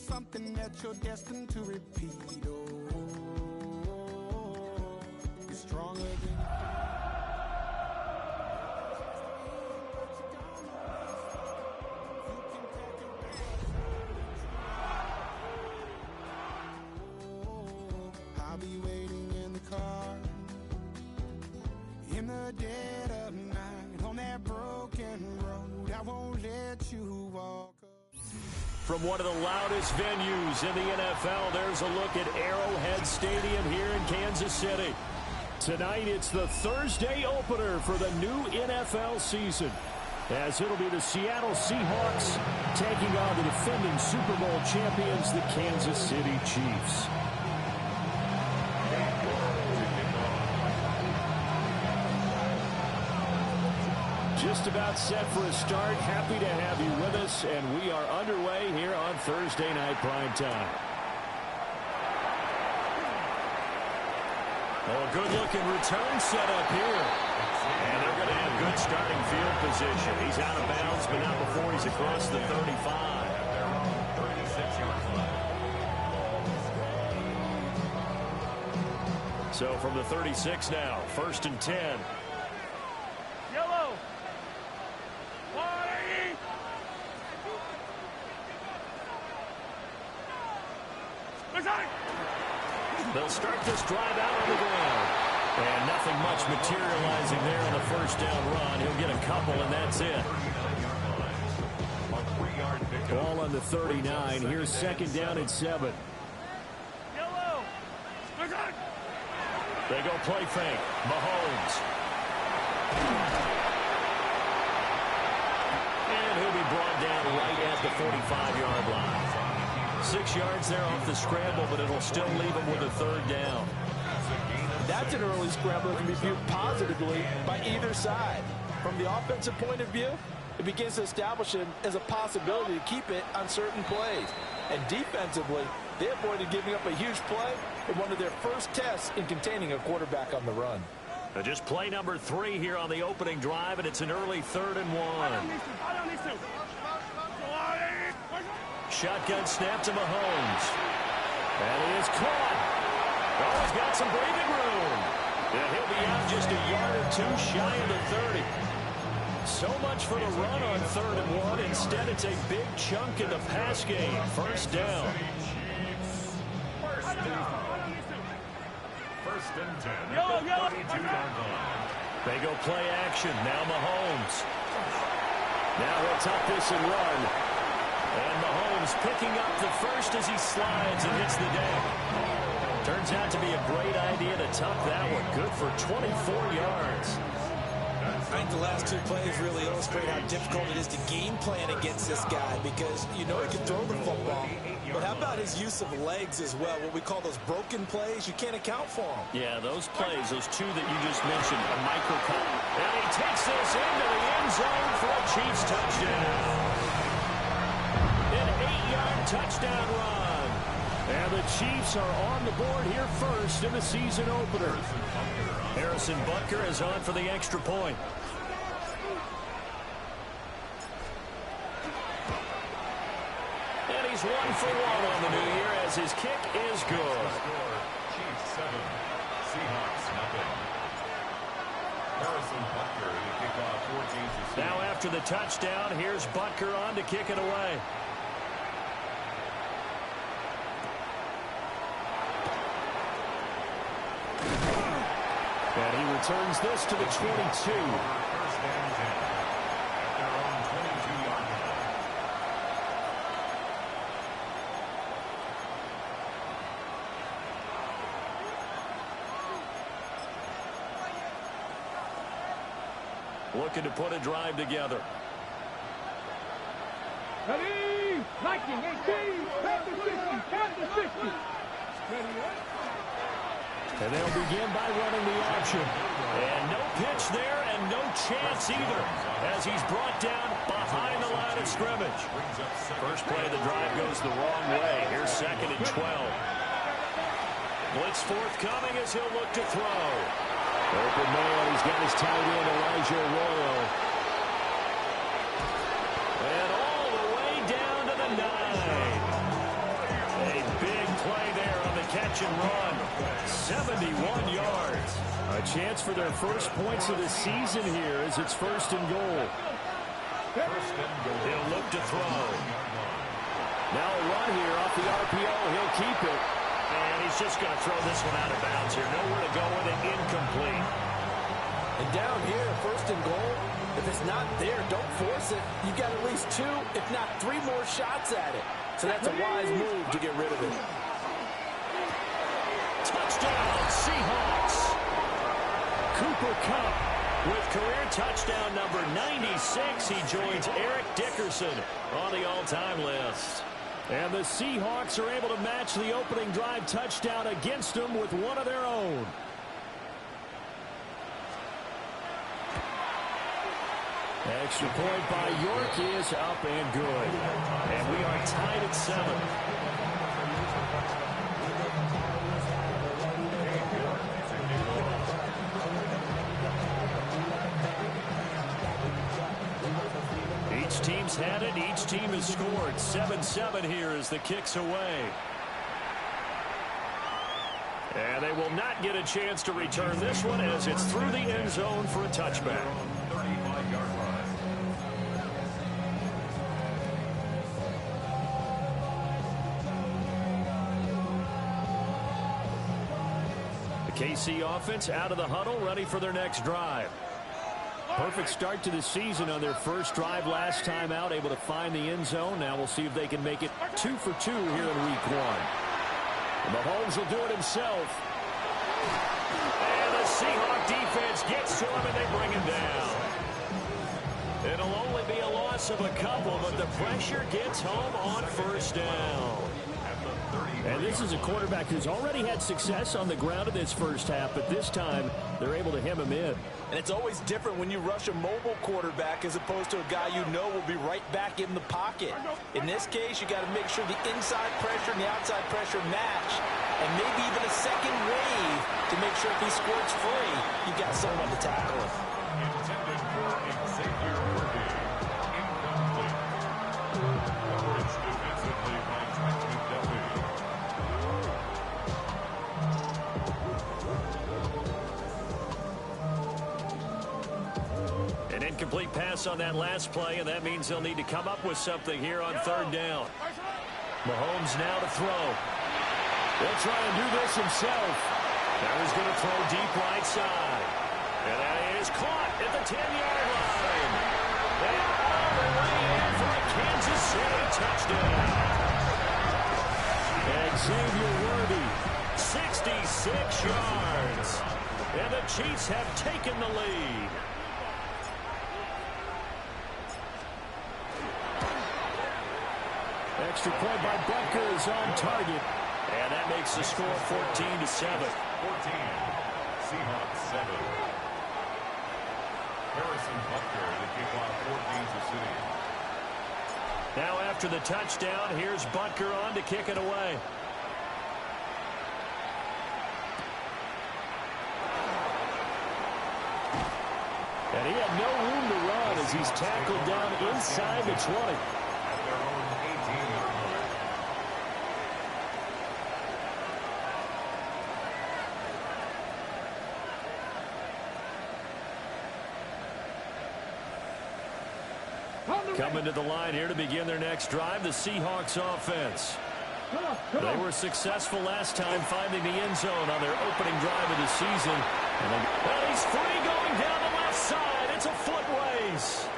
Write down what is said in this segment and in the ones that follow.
something that you're destined to repeat. Oh, you're stronger than I'll be waiting in the car in the dead of night on that broken road. I won't let you walk up. From one of the loudest venues in the NFL, there's a look at Arrowhead Stadium here in Kansas City. Tonight, it's the Thursday opener for the new NFL season, as it'll be the Seattle Seahawks taking on the defending Super Bowl champions, the Kansas City Chiefs. Just about set for a start. Happy to have you with us, and we are underway here on Thursday Night Primetime. Oh, a good-looking return set up here. And they're going to have good starting field position. He's out of bounds, but not before he's across the 35. So from the 36 now, 1st and 10. They'll start this drive out on the ground. And nothing much materializing there on the first down run. He'll get a couple, and that's it. Ball on the 39. Here's 2nd down and 7. They go play fake. Mahomes. And he'll be brought down right at the 45-yard line. 6 yards there off the scramble, but it'll still leave him with a 3rd down. That's an early scramble that can be viewed positively by either side. From the offensive point of view, it begins to establish him as a possibility to keep it on certain plays. And defensively, they avoided giving up a huge play in one of their first tests in containing a quarterback on the run. Just play number 3 here on the opening drive, and it's an early 3rd and 1. Shotgun snap to Mahomes. And he is caught. Oh, he's got some breathing room. And he'll be out just a yard or 2 shy of the 30. So much for the run on 3rd and 1. Instead, it's a big chunk in the pass game. 1st down. 1st and 10. They go play action. Now Mahomes. Now he'll tuck this and run. And Mahomes picking up the first as he slides and hits the deck. Turns out to be a great idea to tuck that one. Good for 24 yards. I think the last 2 plays really illustrate how difficult it is to game plan against this guy, because you know he can throw the football. But how about his use of legs as well? What we call those broken plays, you can't account for them. Yeah, those plays, those 2 that you just mentioned, a microcosm. And he takes this into the end zone for a Chiefs touchdown. An 8-yard touchdown run. And the Chiefs are on the board here first in the season opener. Harrison Butker is on for the extra point. And he's 1 for 1 on the new year as his kick is good. Chiefs 7, Seahawks nothing. Harrison Butker to kick off for Kansas City. Now after the touchdown, here's Butker on to kick it away. And he returns this to the 22. 1st and 10 at their own 22-yard line. Looking to put a drive together. Ready? Lightning 18, Kansas 50. And they'll begin by running the option. And no pitch there and no chance either as he's brought down behind the line of scrimmage. First play of the drive goes the wrong way. Here's 2nd and 12. Blitz forthcoming as he'll look to throw. Open man, he's got his tight end, Elijah Arroyo. And all the way down to the 9. catch and run. 71 yards. A chance for their first points of the season here as it's 1st and goal. He'll look to throw. Now a run here off the RPO. He'll keep it. And he's just going to throw this one out of bounds here. Nowhere to go with it. Incomplete. And down here, 1st and goal, if it's not there, don't force it. You've got at least 2, if not 3 more shots at it. So that's a wise move to get rid of it. Touchdown, Seahawks. Cooper Kupp with career touchdown number 96. He joins Eric Dickerson on the all-time list. And the Seahawks are able to match the opening drive touchdown against them with one of their own. Extra point by York is up and good. And we are tied at 7. Each team's had it. Each team has scored. 7-7 here as the kick's away. And they will not get a chance to return this one as it's through the end zone for a touchback. 35-yard line. The KC offense out of the huddle, ready for their next drive. Perfect start to the season on their first drive last time out, able to find the end zone. Now we'll see if they can make it 2 for 2 here in week 1. And Mahomes will do it himself. And the Seahawk defense gets to him, and they bring him down. It'll only be a loss of a couple, but the pressure gets home on 1st down. And this is a quarterback who's already had success on the ground in this first half, but this time they're able to hem him in. And it's always different when you rush a mobile quarterback as opposed to a guy you know will be right back in the pocket. In this case, you got to make sure the inside pressure and the outside pressure match, and maybe even a second wave to make sure if he squirts free, you got someone to tackle him. Intended for Xavier Worthy. Incomplete. Coverage defensively by Trenton Duffy. An incomplete pass on that last play, and that means they'll need to come up with something here on 3rd down. Mahomes now to throw. He'll try and do this himself. Now he's going to throw deep right side. And that is caught at the 10-yard line. And all the way in for a Kansas City touchdown. Xavier Worthy, 66 yards. And the Chiefs have taken the lead. Extra point by Butker is on target. And that makes the score 14-7. 14. Seahawks 7. Harrison Butker to kick off for Kansas City. Now after the touchdown, here's Butker on to kick it away. And he had no room to run as he's tackled down inside the 20. At their own 18-yard line. Coming to the line here to begin their next drive, the Seahawks offense. They were successful last time finding the end zone on their opening drive of the season. And he's free going down the left side. It's a foot race.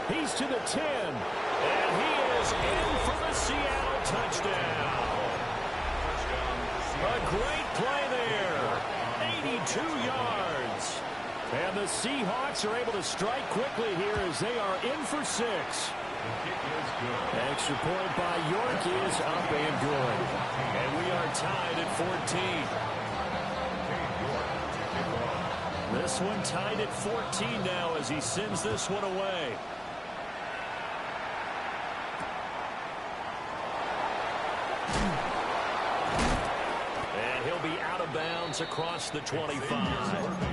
He's to the 10. And he is in for the Seattle touchdown. A great play there. 82 yards. And the Seahawks are able to strike quickly here as they are in for 6. Extra point by York is up and good. And we are tied at 14. This one tied at 14 now as he sends this one away. And he'll be out of bounds across the 25.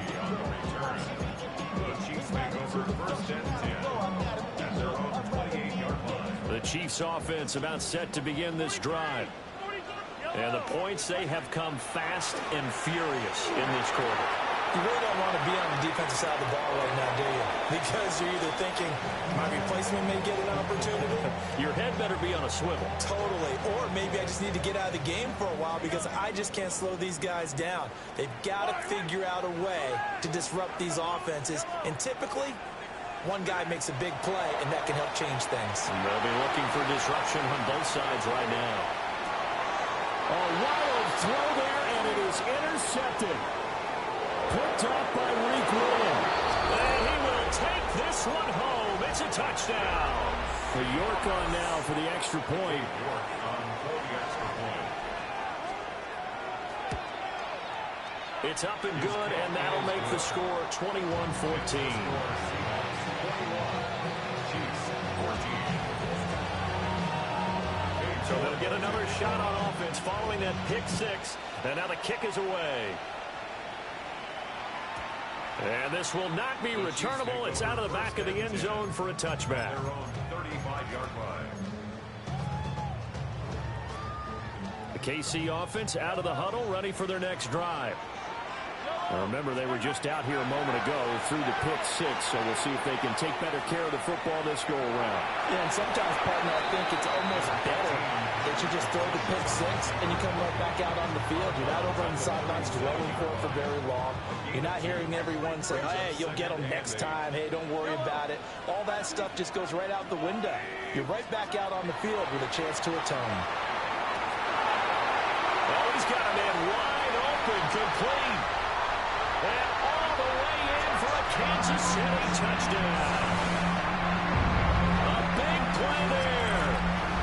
The Chiefs offense about set to begin this drive. And the points, they have come fast and furious in this quarter. You really don't want to be on the defensive side of the ball right now, do you? Because you're either thinking, my replacement may get an opportunity. Your head better be on a swivel. Totally. Or maybe I just need to get out of the game for a while because I just can't slow these guys down. They've got to figure out a way to disrupt these offenses. And typically, one guy makes a big play, and that can help change things. And they'll be looking for disruption on both sides right now. A wild throw there, and it is intercepted. Picked up by Reek Williams. And he will take this one home. It's a touchdown. For York on now for the extra point. York on for the extra point. It's up and good, and that'll make the score 21-14. So they'll get another shot on offense following that pick six. And now the kick is away. And this will not be returnable. It's out of the back of the end zone for a touchback. Their own 35-yard line. The KC offense out of the huddle, ready for their next drive. Now remember, they were just out here a moment ago through the pick six, so we'll see if they can take better care of the football this go-around. Yeah, and sometimes, partner, I think it's almost better that you just throw the pick six and you come right back out on the field. You're not over on the sidelines dwelling for it for very long. You're not hearing everyone say, hey, you'll get them next time. Hey, don't worry about it. All that stuff just goes right out the window. You're right back out on the field with a chance to atone. Oh, he's got a man wide open, complete. And all the way in for a Kansas City touchdown. A big play there.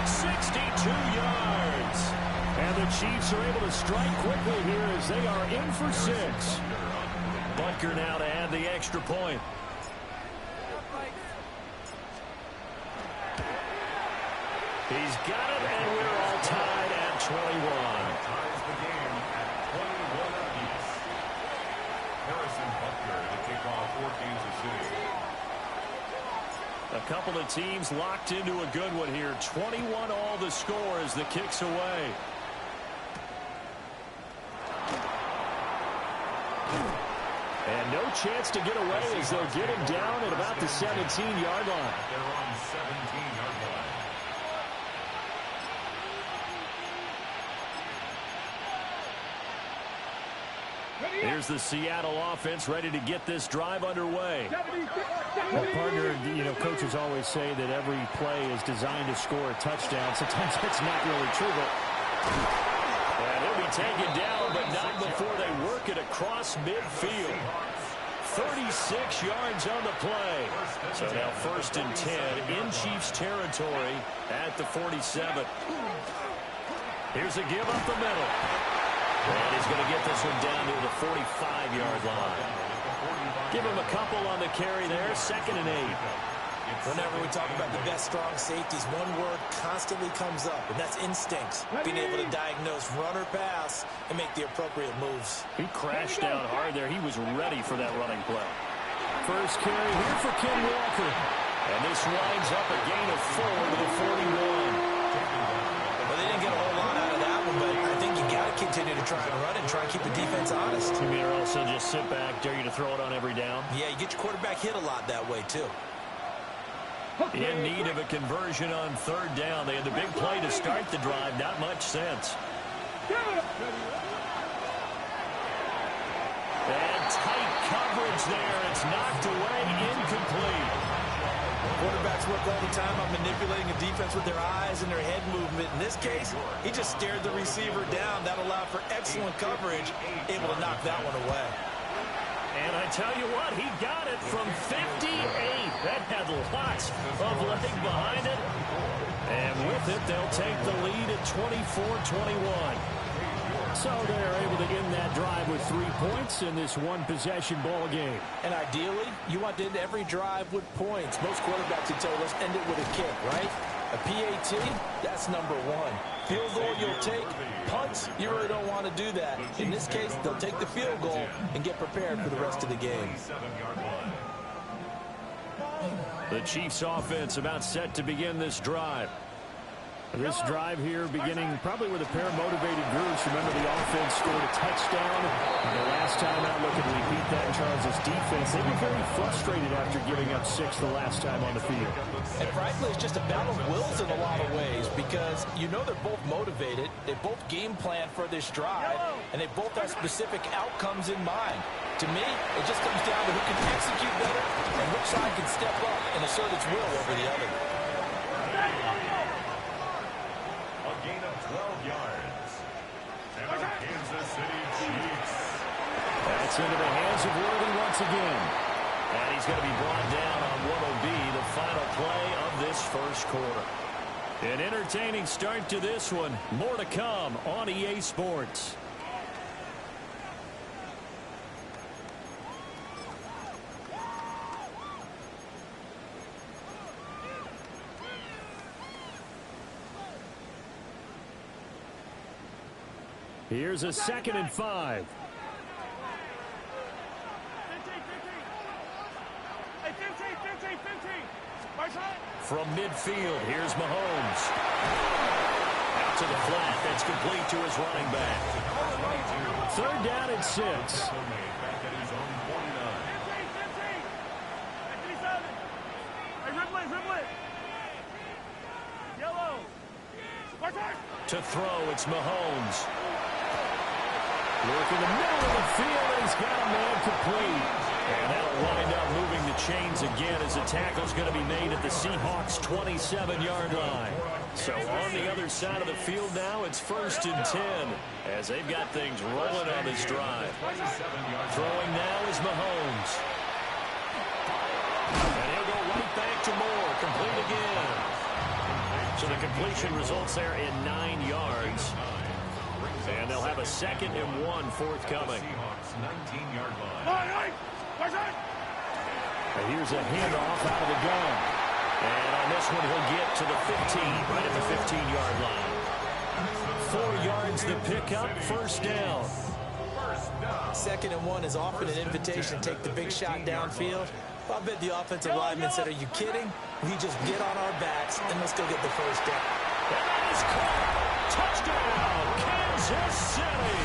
62 yards. And the Chiefs are able to strike quickly here as they are in for six. Butker now to add the extra point. He's got it, and we're all tied at 21. Ties the game at 21 apiece. Harrison Butker to kick off for Kansas City. A couple of teams locked into a good one here. 21 all the score as the kick's away. And no chance to get away as they'll get him down at about the 17-yard line. They're on 17-yard line. Here's the Seattle offense ready to get this drive underway. Well, partner, you know, coaches always say that every play is designed to score a touchdown. Sometimes it's not really true, but... And he'll be taken down, but not before they work it across midfield. 36 yards on the play. So now 1st and 10 in Chiefs territory at the 47. Here's a give up the middle. And he's going to get this one down to the 45-yard line. Give him a couple on the carry there. 2nd and 8. Whenever we talk about the best strong safeties, one word constantly comes up, and that's instincts. Being able to diagnose run or pass and make the appropriate moves. He crashed down hard there. He was ready for that running play. First carry here for Ken Walker. And this winds up a gain of 4 to the 41. Well, they didn't get a whole lot out of that one, but I think you got to continue to try and run and try and keep the defense honest. You mean, or also just sit back, dare you to throw it on every down? Yeah, you get your quarterback hit a lot that way, too. In need of a conversion on 3rd down. They had the big play to start the drive. Not much sense. And tight coverage there. It's knocked away, incomplete. Quarterbacks work all the time on manipulating a defense with their eyes and their head movement. In this case, he just stared the receiver down. That allowed for excellent coverage, able to knock that one away. And I tell you what, he got it from 58. That had lots of leg behind it. And with it, they'll take the lead at 24-21. So they're able to end that drive with 3 points in this one-possession ball game. And ideally, you want to end every drive with points. Most quarterbacks would tell us end it with a kick, right? A PAT, that's number 1. Field goal you'll take. Punts, you really don't want to do that. In this case, they'll take the field goal and get prepared for the rest of the game. The Chiefs offense about set to begin this drive. This drive here beginning probably with a pair of motivated groups. Remember, the offense scored a touchdown. The last time out, looking to repeat that in Charles' defense. They were very frustrated after giving up 6 the last time on the field. And frankly, it's just a battle of wills in a lot of ways because you know they're both motivated. They both game plan for this drive, and they both have specific outcomes in mind. To me, it just comes down to who can execute better and which side can step up and assert its will over the other. A gain of 12 yards. And the Kansas City Chiefs. That's into the hands of Worthy once again. And he's going to be brought down on what will be the final play of this first quarter. An entertaining start to this one. More to come on EA Sports. Here's a 2nd and 5. From midfield, here's Mahomes. Out to the flat. That's complete to his running back. 3rd down and 6. Back at his own 49. To throw, it's Mahomes. Work in the middle of the field, and he's got a man complete. And that'll wind up moving the chains again as the tackle's going to be made at the Seahawks' 27-yard line. So on the other side of the field now, it's 1st and 10 as they've got things rolling on this drive. Throwing now is Mahomes. And he'll go right back to Moore. Complete again. So the completion results there in 9 yards. And they'll have a 2nd and 1 forthcoming. Seahawks 19-yard line. And here's a handoff out of the gun. And on this one, he'll get to the 15, right at the 15-yard line. 4 yards the pickup, 1st down. 2nd and 1 is often an invitation to take the big shot downfield. I bet the offensive lineman said, are you kidding? We just get on our backs and let's go get the 1st down. And that is caught. Touchdown, Kansas City.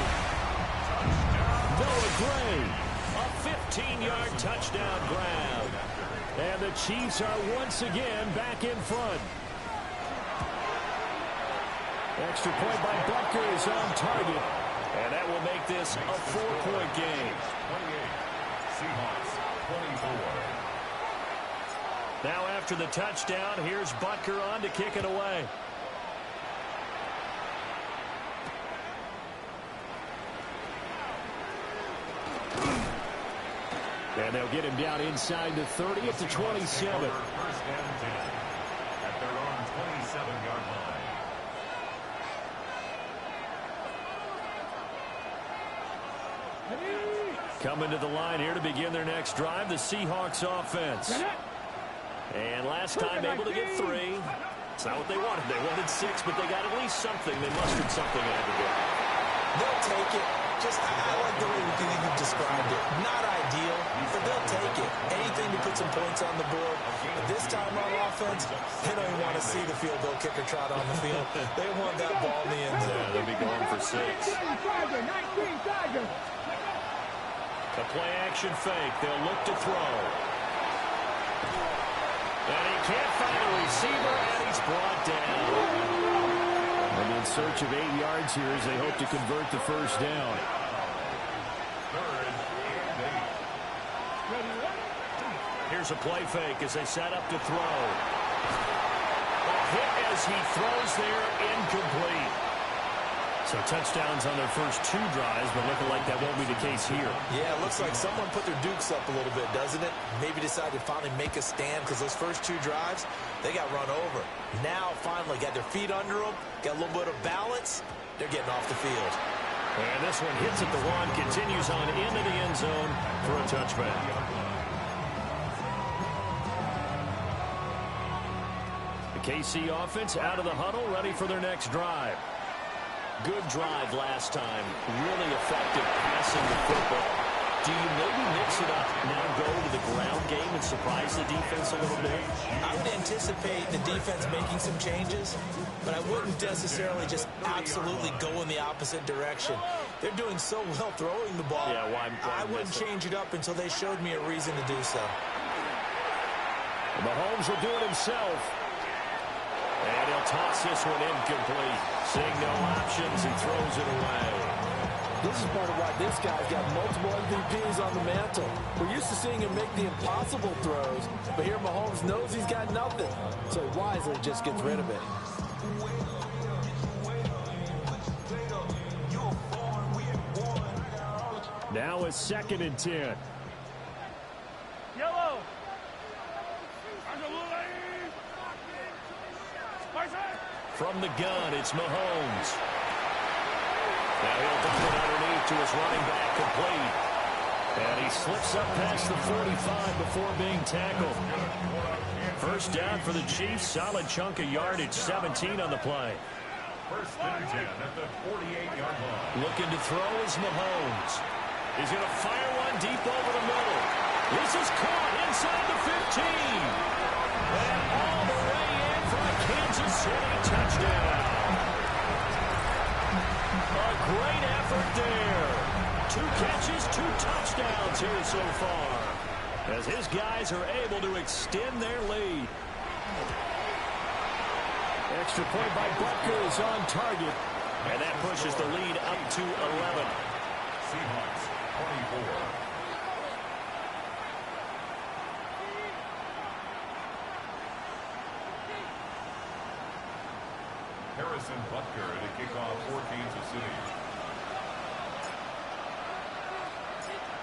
Noah Gray, a 15-yard touchdown grab. And the Chiefs are once again back in front. Extra point by Butker is on target. And that will make this a 4-point game. 28. Seahawks 24. Now after the touchdown, here's Butker on to kick it away. And they'll get him down inside the 30 at the 27. 1st and 10 at their own 27-yard line. Coming to the line here to begin their next drive, the Seahawks offense. And last time able to get 3. It's not what they wanted. They wanted 6, but they got at least something. They mustered something out of the game. They'll take it. Just, I like the way you described it. Not ideal, but they'll take it. Anything to put some points on the board. But this time on offense, they don't even want to see the field goal kicker trot on the field. They want that ball in the end zone. Yeah, they'll be going for 6. A play-action fake. They'll look to throw. And he can't find a receiver, and he's brought down. And in search of 8 yards here as they hope to convert the 1st down. 3rd and 8. Here's a play fake as they set up to throw. A hit as he throws there, incomplete. So touchdowns on their first 2 drives, but looking like that won't be the case here. Yeah, it looks like someone put their dukes up a little bit, doesn't it? Maybe decided to finally make a stand because those first 2 drives, they got run over. Now, finally, got their feet under them, got a little bit of balance. They're getting off the field. And this one hits at the 1, continues on into the end zone for a touchback. The KC offense out of the huddle, ready for their next drive. Good drive last time. Really effective passing the football. Do you maybe mix it up, now go to the ground game and surprise the defense a little bit? I would anticipate the defense making some changes, but I wouldn't necessarily just absolutely go in the opposite direction. They're doing so well throwing the ball. Yeah, I wouldn't change it up until they showed me a reason to do so. Mahomes will do it himself. And he'll toss this one incomplete. Seeing no options, he throws it away. This is part of why this guy's got multiple MVPs on the mantle. We're used to seeing him make the impossible throws, but here Mahomes knows he's got nothing, so he wisely just gets rid of it. Now it's 2nd and 10. Yellow. From the gun, it's Mahomes. Now he'll dump it underneath to his running back, complete. And he slips up past the 45 before being tackled. First down for the Chiefs. Solid chunk of yardage, 17 on the play. First and 10 at the 48-yard line. Looking to throw is Mahomes. He's going to fire one deep over the middle. This is caught inside the 15. And all the way in for a Kansas City touchdown. A great effort there. 2 catches, 2 touchdowns here so far, as his guys are able to extend their lead. Extra point by Butker is on target. And that pushes the lead up to 11. Seahawks 24. Harrison Butker to kick off for Kansas City.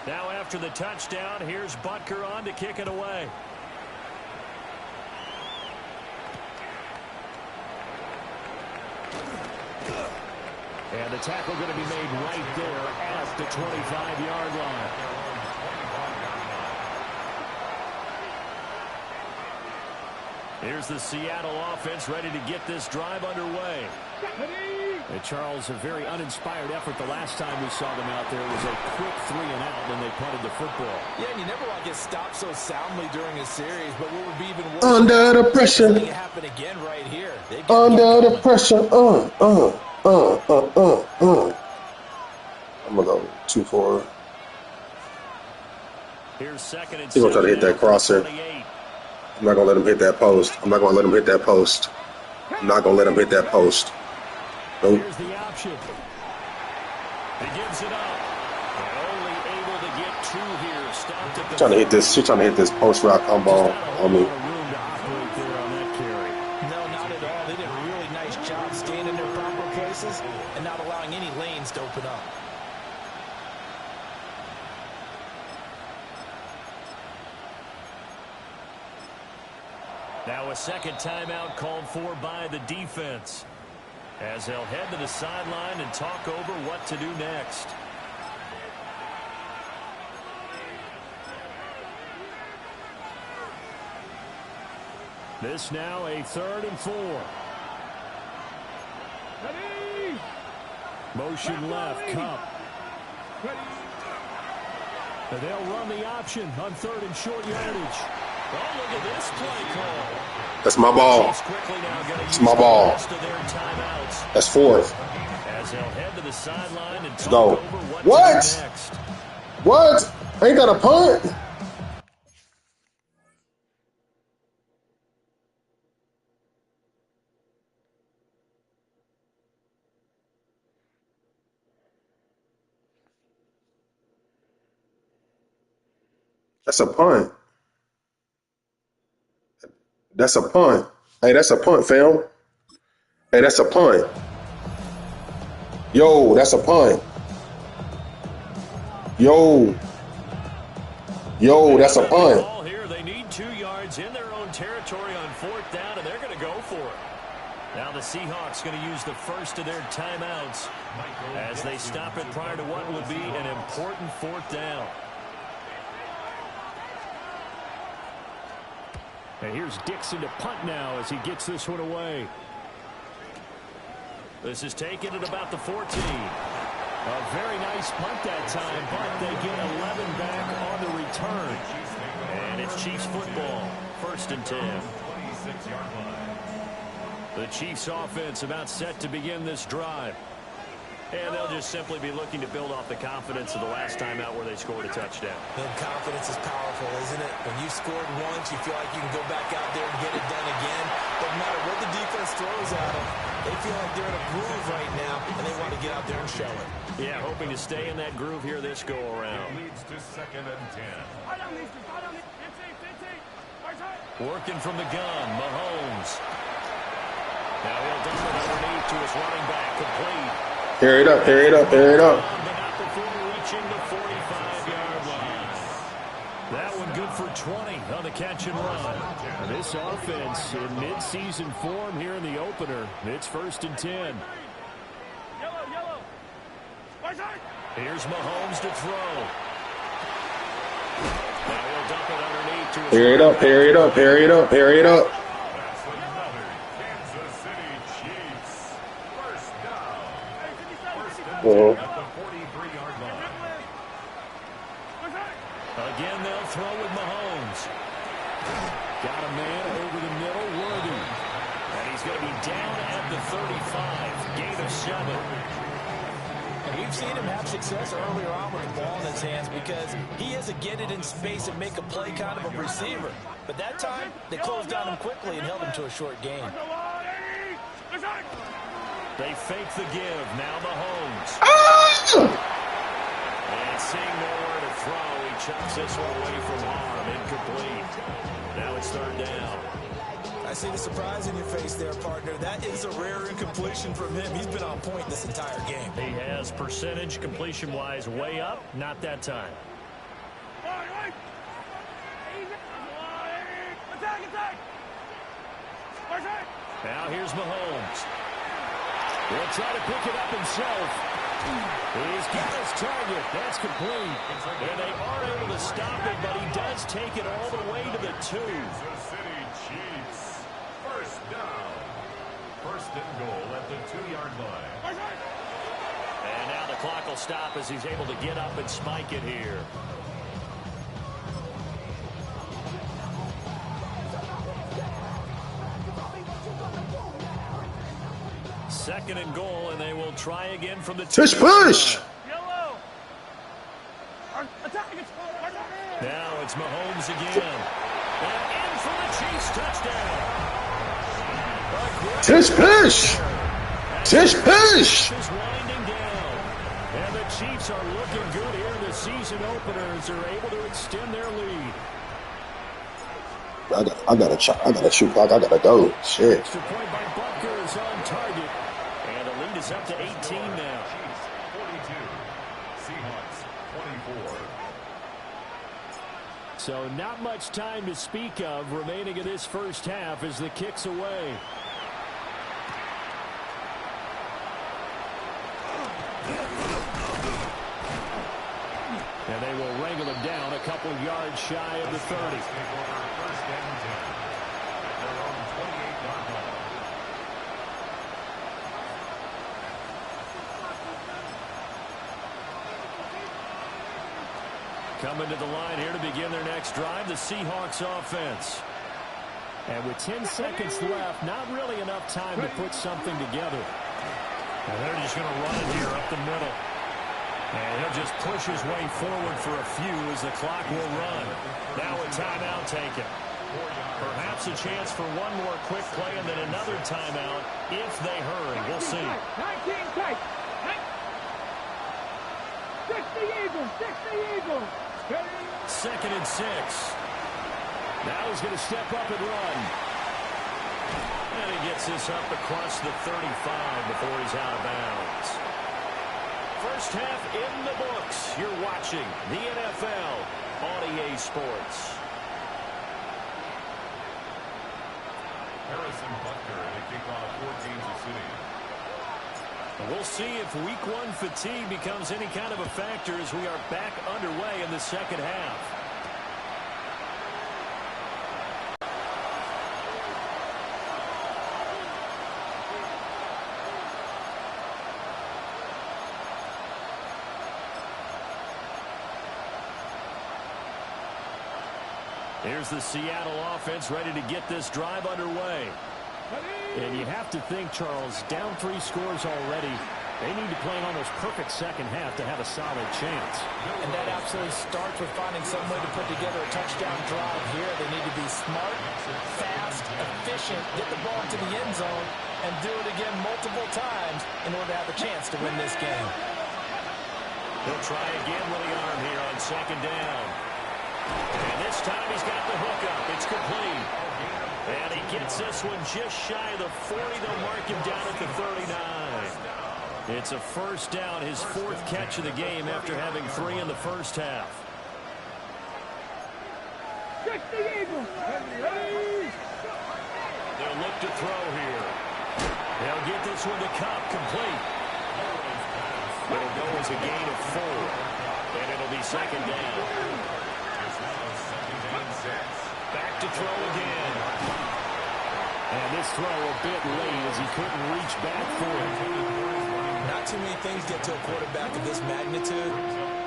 Now after the touchdown, here's Butker on to kick it away. And the tackle going to be made right there at the 25-yard line. Here's the Seattle offense ready to get this drive underway. And Charles, a very uninspired effort the last time we saw them out there. It was a quick 3-and-out when they punted the football. Yeah, and you never want to get stopped so soundly during a series, but what would be even worse... Under the pressure. It happen again right here. Under the pressure. I'm going to go 2-4. Here's 2nd and 7. He's going to try to hit that crosser. I'm not going to let him hit that post. I'm not going to let him hit that post. I'm not going to let him hit that post. Nope. Here's the option. He gives it up. And only able to get 2 here. Stopped at the... She's trying to hit this post route combo on me. No, not at all. They did a really nice job staying in their proper places and not allowing any lanes to open up. Now a second timeout called for by the defense, as they'll head to the sideline and talk over what to do next. This now a 3rd and 4. Ready. Motion left, Cup. And they'll run the option on 3rd and short yardage. Oh, look at this play call. That's my ball. It's my ball. That's 4th. As they'll head to the sideline and Let's go. What? What? Ain't that a punt? That's a punt. That's a punt. Hey, that's a punt, fam. Hey, that's a punt. Yo, that's a punt. Yo, that's a punt. Here, they need 2 yards in their own territory on 4th down, and they're going to go for it. Now the Seahawks going to use the first of their timeouts as they stop it prior to what will be an important 4th down. And here's Dixon to punt now as he gets this one away. This is taken at about the 14. A very nice punt that time, but they get 11 back on the return. And it's Chiefs football, 1st and 10. The Chiefs offense about set to begin this drive. And they'll just simply be looking to build off the confidence of the last time out where they scored a touchdown. And confidence is powerful, isn't it? When you scored once, you feel like you can go back out there and get it done again. Doesn't matter what the defense throws at them. They feel like they're in a groove right now, and they want to get out there and show it. Yeah, hoping to stay in that groove here this go-around. Leads to 2nd and 10. Working from the gun, Mahomes. Now he'll dump it underneath to his running back, complete. Carry it up, carry it up, carry it up. But not before reaching the 45-yard line. That one good for 20 on the catch and run. This offense in mid-season form here in the opener. It's 1st and 10. Here's Mahomes to throw. Now he'll dump it underneath to his Carry it up, carry it up, carry it up, carry it up. That's another Kansas City Chiefs. 1st down. 1st and 10 at the 43-yard line. Again, they'll throw with Mahomes. Got a man over the middle, Worthy. And he's going to be down at the 35. Gain of 7. And we've seen him have success earlier on with the ball in his hands because he is a get it in space and make a play kind of a receiver. But that time, they closed down him quickly and held him to a short gain. They fake the give. Now Mahomes. And seeing nowhere to throw, he chucks this one away from harm. Incomplete. Now it's 3rd down. I see the surprise in your face there, partner. That is a rare incompletion from him. He's been on point this entire game. He has percentage completion-wise way up. Not that time. Now here's Mahomes. He'll try to pick it up himself. He's got his target. That's complete. And they aren't able to stop it, but he does take it all the way to the 2. Kansas City Chiefs. 1st down. 1st and goal at the 2-yard line. And now the clock will stop as he's able to get up and spike it here. 2nd and goal, and they will try again from the Push, push. Now it's Mahomes again. And in for the Chiefs touchdown. Push, push. Push, push. Is winding down. And the Chiefs are looking good here in the season opener as they're able to extend their lead. I gotta shoot clock. I gotta go. Shit. Extra point by Butker is on target. And the lead is up to 18 now. Chiefs 42. Seahawks 24. So not much time to speak of remaining in this first half as the kick's away. And they will wrangle him down a couple yards shy of the 30. First and 10 at their own 28-yard line. Coming to the line here to begin their next drive, the Seahawks offense. And with 10 seconds left, not really enough time to put something together. And they're just going to run it here up the middle. And he'll just push his way forward for a few as the clock will run. Now a timeout taken. Perhaps a chance for one more quick play and then another timeout if they hurry. We'll see. 19 tight. 60 Eagles. 60 Eagles. 2nd and 6. Now he's going to step up and run. And he gets this up across the 35 before he's out of bounds. First half in the books. You're watching the NFL on EA Sports. Harrison Butker to kick off for Kansas City. We'll see if week 1 fatigue becomes any kind of a factor as we are back underway in the second half. Here's the Seattle offense ready to get this drive underway. And you have to think, Charles, down 3 scores already. They need to play an almost perfect second half to have a solid chance. And that absolutely starts with finding some way to put together a touchdown drive here. They need to be smart, fast, efficient, get the ball to the end zone, and do it again multiple times in order to have a chance to win this game. He'll try again with the arm here on second down. And this time he's got the hook up. It's complete. And he gets this one just shy of the 40. They'll mark him down at the 39. It's a first down, his 4th catch of the game after having 3 in the first half. They'll look to throw here. They'll get this one to Cup, complete. It'll go as a gain of 4, and it'll be second down. Back to throw again. And this throw a bit late as he couldn't reach back for it. Not too many things get to a quarterback of this magnitude,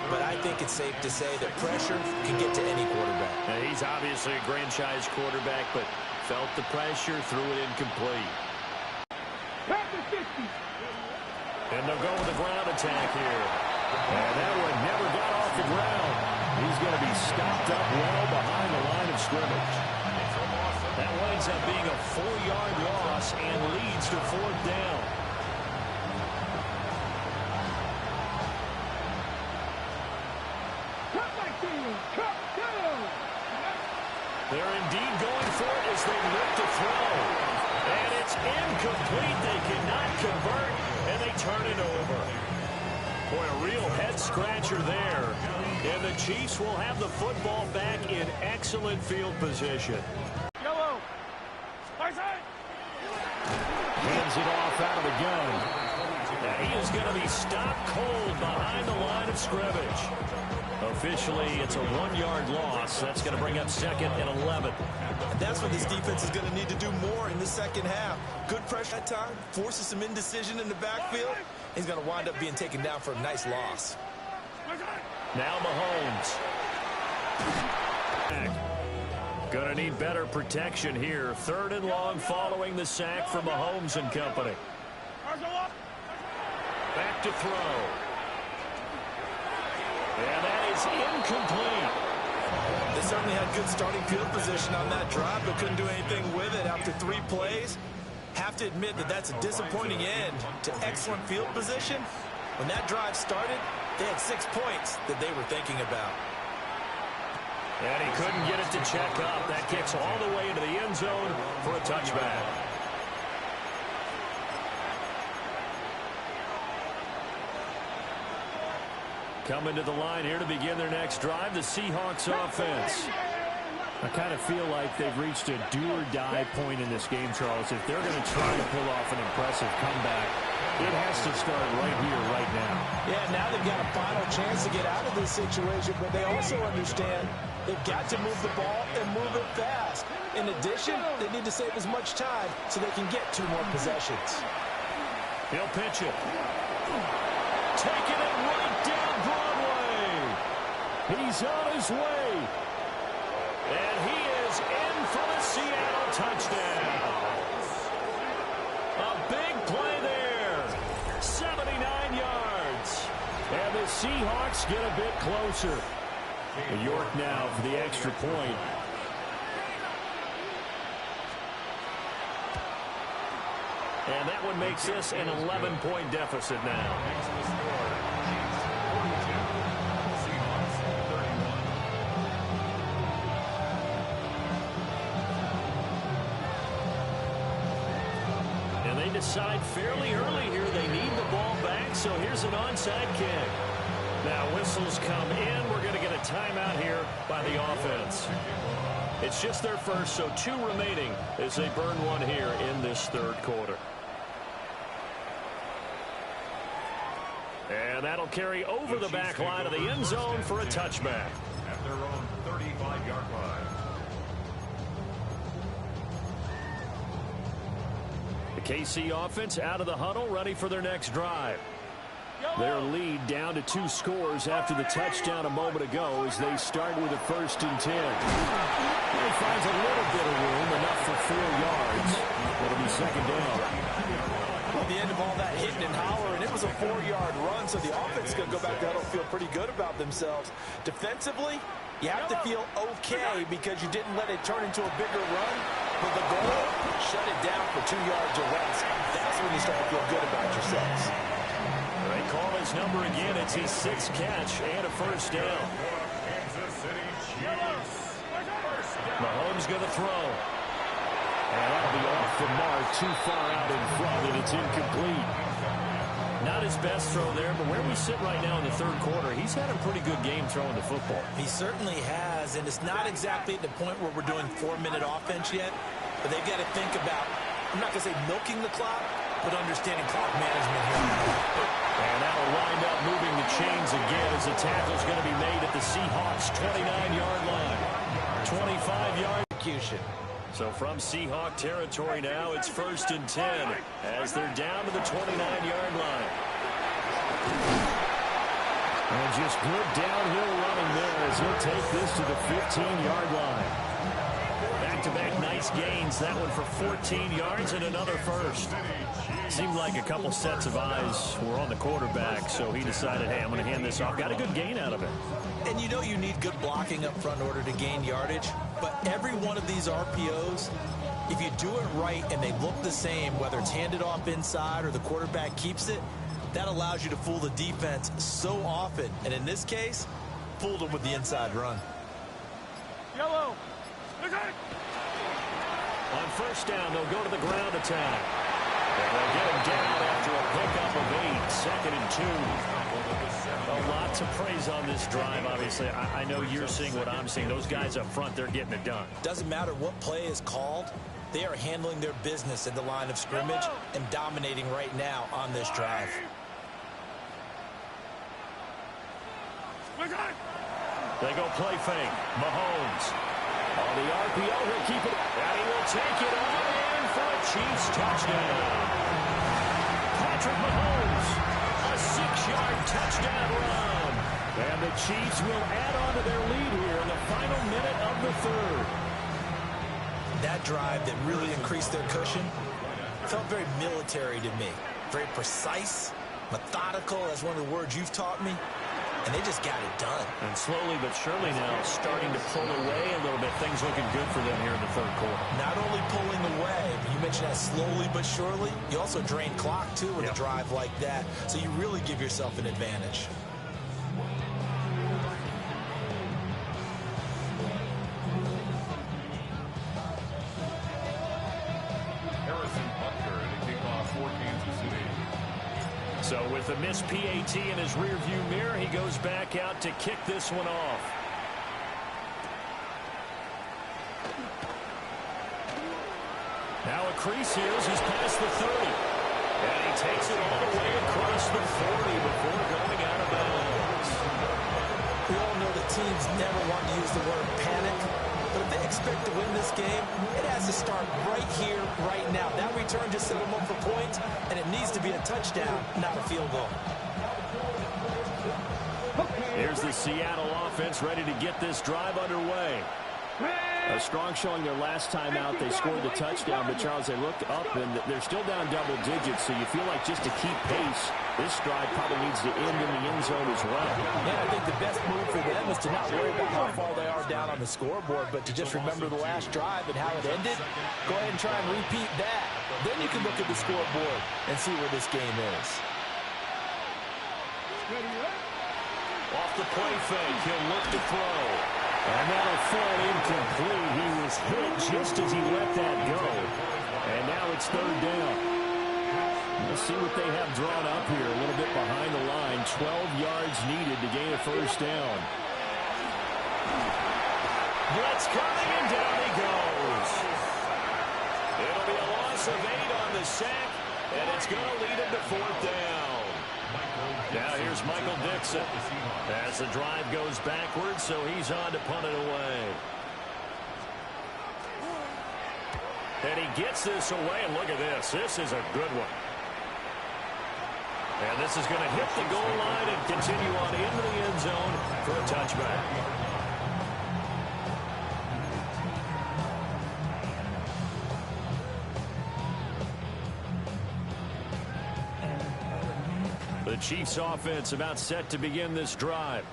but I think it's safe to say that pressure can get to any quarterback. Now, he's obviously a franchise quarterback, but felt the pressure, threw it incomplete. And they'll go with the ground attack here. And that one never got off the ground. He's going to be stopped up well behind the line of scrimmage. That winds up being a 4-yard loss and leads to 4th down. They're indeed going for it as they look to throw. And it's incomplete. They cannot convert, and they turn it over. Boy, a real head-scratcher there. And the Chiefs will have the football back in excellent field position. Hands it off out of the gun. Now he is going to be stopped cold behind the line of scrimmage. Officially, it's a 1-yard loss. That's going to bring up 2nd and 11. And that's what this defense is going to need to do more in the second half. Good pressure at time, forces some indecision in the backfield. He's going to wind up being taken down for a nice loss. Now Mahomes. Going to need better protection here. 3rd and long following the sack from Mahomes and company. Back to throw. And that is incomplete. They certainly had good starting field position on that drive, but couldn't do anything with it after 3 plays. Have to admit that that's a disappointing end to excellent field position. When that drive started, they had 6 points that they were thinking about. And he couldn't get it to check up. That kicks all the way into the end zone for a touchback. Coming to the line here to begin their next drive, the Seahawks offense. I kind of feel like they've reached a do-or-die point in this game, Charles. If they're going to try to pull off an impressive comeback, it has to start right here, right now. Yeah, now they've got a final chance to get out of this situation, but they also understand they've got to move the ball and move it fast. In addition, they need to save as much time so they can get 2 more possessions. He'll pitch it. Taking it right down Broadway. He's on his way. And he is in for the Seattle touchdown. A big play there. 79 yards. And the Seahawks get a bit closer. York now for the extra point. And that one makes this an 11-point deficit now. And they decide fairly early here they need the ball back, so here's an onside kick. Now whistles come in. We're going to get a timeout here by the offense. It's just their first, so 2 remaining as they burn one here in this 3rd quarter. And that'll carry over the back line of the end zone for a touchback. At their own 35-yard line. The KC offense out of the huddle, ready for their next drive. Their lead down to 2 scores after the touchdown a moment ago as they start with a 1st and 10. He finds a little bit of room, enough for 4 yards. It'll be 2nd down. At the end of all that hitting and hollering, it was a 4-yard run, so the offense is going to go back to huddle, feel pretty good about themselves. Defensively, you have to feel okay because you didn't let it turn into a bigger run. But the goal, shut it down for 2 yards or less. That's when you start to feel good about yourselves. They call his number again. It's his 6th catch and a 1st down. Mahomes going to throw. And that'll be off the mark, too far out in front, and it's incomplete. Not his best throw there, but where we sit right now in the 3rd quarter, he's had a pretty good game throwing the football. He certainly has, and it's not exactly at the point where we're doing 4-minute offense yet, but they've got to think about, I'm not going to say milking the clock, but understanding clock management here. And that'll wind up moving the chains again as the tackle's going to be made at the Seahawks' 29-yard line. 25-yard Execution. So from Seahawk territory now, it's 1st and 10 as they're down to the 29-yard line. And just good downhill running there as he'll take this to the 15-yard line. Back-to-back nice gains. That one for 14 yards and another 1st. Seemed like a couple sets of eyes were on the quarterback, so he decided, hey, I'm going to hand this off. Got a good gain out of it. And you know you need good blocking up front in order to gain yardage, but every one of these RPOs, if you do it right and they look the same, whether it's handed off inside or the quarterback keeps it, that allows you to fool the defense so often. And in this case, fooled them with the inside run. Yellow. On 1st down, they'll go to the ground attack. And they'll get him down after a pickup of 8, 2nd and 2. A lot to praise on this drive, obviously. I know you're seeing what I'm seeing. Those guys up front, they're getting it done. Doesn't matter what play is called. They are handling their business at the line of scrimmage and dominating right now on this drive. They go play fake. Mahomes. On the RPO, he'll keep it. And he will take it all in for a Chiefs touchdown. Patrick Mahomes, a 6-yard touchdown run. And the Chiefs will add on to their lead here in the final minute of the 3rd. That drive that really increased their cushion felt very military to me. Very precise, methodical, that's one of the words you've taught me. And they just got it done. And slowly but surely now starting to pull away a little bit. Things looking good for them here in the 3rd quarter. Not only pulling away, but you mentioned that slowly but surely. You also drain clock, too, with a drive like that. So you really give yourself an advantage. So with a missed PAT in his rearview mirror, he goes back out to kick this one off. Now a crease here as he's past the 30. And he takes it all the way across the 40 before going out of bounds. We all know the teams never want to use the word panic. But if they expect to win this game, it has to start right here, right now. That return just set them up for points, and it needs to be a touchdown, not a field goal. Here's the Seattle offense ready to get this drive underway. A strong showing their last time out. They scored the touchdown, but Charles, they looked up, and they're still down double digits, so you feel like just to keep pace, this drive probably needs to end in the end zone as well. Yeah, I think the best move for them is to not worry about how far they are down on the scoreboard, but to just remember the last drive and how it ended. Go ahead and try and repeat that. Then you can look at the scoreboard and see where this game is. Off the play fake, he'll look to throw. And that'll fall incomplete. He was hit just as he let that go. And now it's 3rd down. We'll see what they have drawn up here. A little bit behind the line. 12 yards needed to gain a 1st down. Blitz coming, and down he goes. It'll be a loss of 8 on the sack, and it's going to lead him to 4th down. Now here's Michael Dixon as the drive goes backwards, so he's on to punt it away. And he gets this away, and look at this. This is a good one. And this is going to hit the goal line and continue on into the end zone for a touchback. The Chiefs offense about set to begin this drive.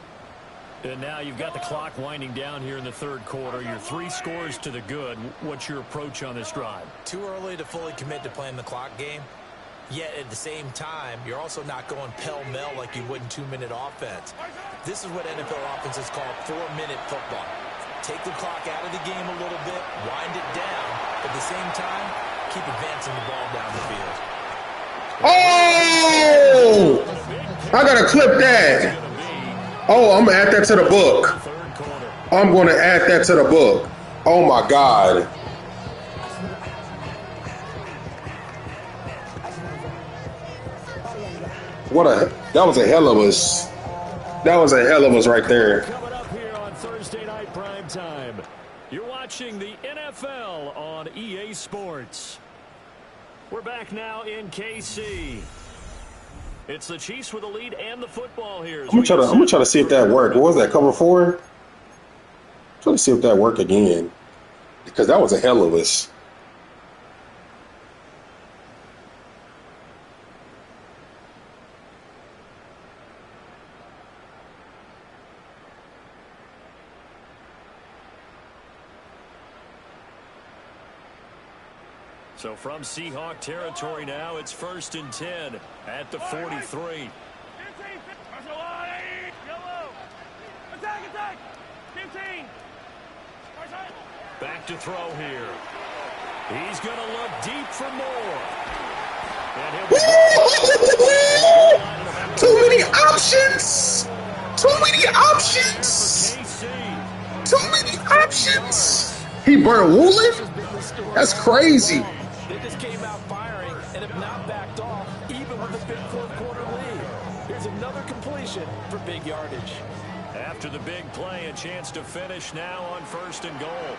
And now you've got the clock winding down here in the third quarter. Your 3 scores to the good. What's your approach on this drive? Too early to fully commit to playing the clock game. Yet at the same time, you're also not going pell-mell like you would in 2-minute offense. This is what NFL offenses call 4-minute football. Take the clock out of the game a little bit, wind it down. At the same time, keep advancing the ball down the field. Oh! I gotta clip that. Oh, I'm gonna add that to the book. I'm gonna add that to the book. Oh my God. That was a hell of us. That was a hell of us right there. Coming up here on Thursday night prime time. You're watching the NFL on EA Sports. We're back now in KC. It's the Chiefs with the lead and the football here. I'm gonna try to see if that worked. What was that, cover 4? Try to see if that worked again, because that was a hell of us. So from Seahawk territory now, it's 1st and 10 at the 43. Back to throw here. He's going to look deep for more. And Too many options. Too many options. Too many options. He burnt Woolen? That's crazy. They just came out firing and have not backed off, even with a big fourth-quarter lead. Here's another completion for big yardage. After the big play, a chance to finish now on 1st and goal.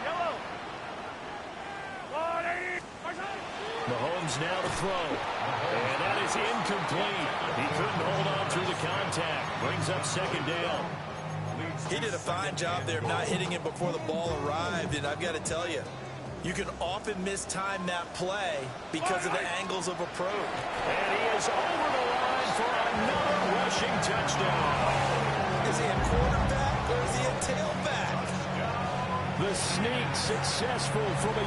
Mahomes now to throw. And that is incomplete. He couldn't hold on through the contact. Brings up 2nd down. He did a fine job there of not hitting him before the ball arrived, and I've got to tell you, you can often mistime that play because of the angles of approach. And he is over the line for another rushing touchdown. Is he a quarterback or is he a tailback? The sneak successful from a